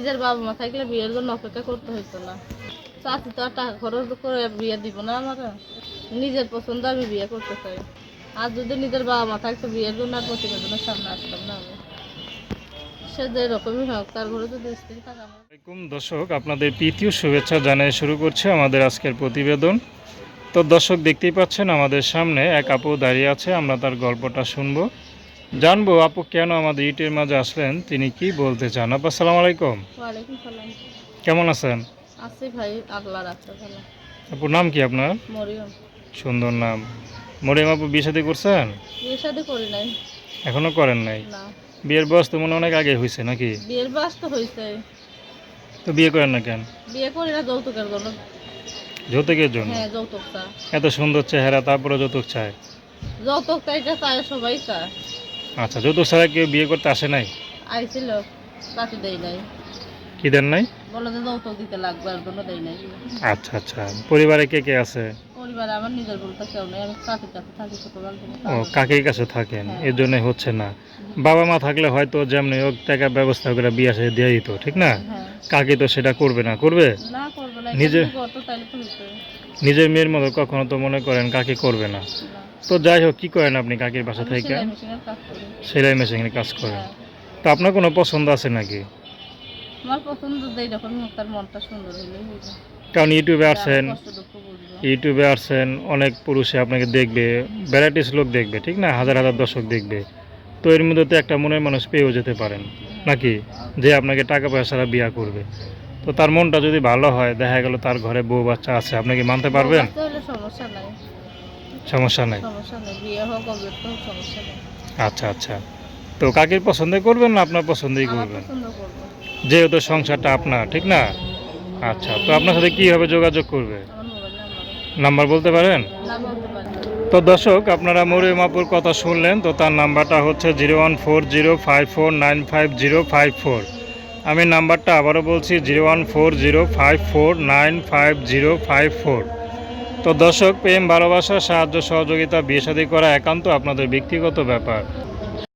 নিজের বাবা মা থাকলে বিয়ের জন্য অপেক্ষা করতে হইতো না। চাচি তো আর টাকা খরচ করে বিয়ে দিব না আমার, নিজের পছন্দ আমি বিয়ে করতে চাই। আর যদি নিজের বাবা মা থাকতো বিয়ের জন্য আর প্রতিবেদনের সামনে আসতাম না আমি। সে যে রকমই হোক, তার ঘরে যদি স্ত্রী থাকে আমার। আসসালামু আলাইকুম দর্শক, আপনাদের প্রীতীয় শুভেচ্ছা জানিয়ে শুরু করছে আমাদের আজকের প্রতিবেদন। তো দর্শক, দেখতেই পাচ্ছেন আমাদের সামনে এক আপু দাঁড়িয়ে আছে। আমরা তার গল্পটা শুনবো, জানবো আপু কেন আমাদের ইটের মাঝে আসলেন, তিনি কি বলতে চান। আপু আসসালামু আলাইকুম, ওয়ালাইকুম সালাম। কেমন আছেন? আছি ভাই, আল্লাহ রাখছে ভালো। আপুর নাম কি আপনার? মরিয়ম। সুন্দর নাম। মরিয়ম আপু, বিয়ে শাদী করছেন? বিয়ে শাদী করি নাই। এখনো করেন নাই? না। বিয়ের বয়স তো মনে হয় অনেক আগে হয়েছে নাকি? বিয়ের বয়স তো হয়েছে। তো বিয়ে করেন না কেন? বিয়ে করি না যৌতুকের জন্য। যৌতুকের জন্য? হ্যাঁ, যৌতুকটা। এত সুন্দর চেহারা, তারপরে যৌতুক চায়? যৌতুকটা এটা চায়, সবাই চায়। আচ্ছা, যৌতুক ছাড়া কেউ বিয়ে করতে আসে নাই? আইছিল, তাকে দেই নাই। কি দেন নাই? বলে যে যৌতুক দিতে লাগবে, এর জন্য দেই নাই। আচ্ছা আচ্ছা, পরিবারে কে কে আছে? পরিবারে আমার নিজের বলতে কেউ নেই, আমি কাকির কাছে থাকি ছোটবেলা থেকে। ও, কাকির কাছে থাকেন, হ্যাঁ। এর জন্য হচ্ছে না। বাবা মা থাকলে হয়তো যেমনি হোক টাকা ব্যবস্থা করে বিয়ে আসে দিয়ে দিত, ঠিক না? হ্যাঁ। কাকি তো সেটা করবে না, করবে? না, করবে না। নিজে- করতো তাইলে তো হইতো। নিজের মেয়ের মতো কখনো তো মনে করেন কাকি করবে না। না। তো যাই হোক, কি করেন আপনি কাকির বাসা আমি থেকে? সেলাই মেশিনের কাজ করি। সেলাই মেশিনের কাজ করেন? হ্যাঁ। তো আপনার কোনো পছন্দ আছে নাকি? আমার পছন্দ যেই রকম হোক, তার মনটা সুন্দর হইলেই হইবে। কারণ ইউটিউবে আসছেন, কষ্ট দুঃখ বুঝবো। ইউটিউবে আসছেন, অনেক পুরুষে আপনাকে দেখবে, ভ্যারাইটিস লোক দেখবে, ঠিক না? হাজার হাজার দর্শক দেখবে। তো এর মধ্যে তো একটা মনের মানুষ পেয়েও যেতে পারেন নাকি, যে আপনাকে টাকা পয়সা ছাড়া বিয়ে করবে। তো তার মনটা যদি ভালো হয়, দেখা গেল তার ঘরে বউ বাচ্চা আছে, আপনি কি মানতে পারবেন? বাচ্চা হলে সমস্যা নাই। সমস্যা নাই? সমস্যা নেই, বিয়ে হোক অবিবাহিত হোক, সমস্যা নেই। আচ্ছা আচ্ছা। তো কাকির পছন্দই করবেন না আপনার পছন্দই আমার করবেন? পছন্দ করবো। যেহেতু সংসারটা আপনার, ঠিক না? আচ্ছা, তো আপনার সাথে কীভাবে যোগাযোগ করবে? আমার মোবাইল নাম্বার। নাম্বার বলতে পারেন? না, বলতে পারি না। তো দর্শক, আপনারা মরিয়ম আপুর কথা শুনলেন। তো তার নাম্বারটা হচ্ছে 01405495054। আমি নাম্বারটা আবারও বলছি, 01405495054। তো দর্শক, প্রেম ভালোবাসা সাহায্য সহযোগিতা বিয়ে শাদী করা একান্ত আপনাদের ব্যক্তিগত ব্যাপার।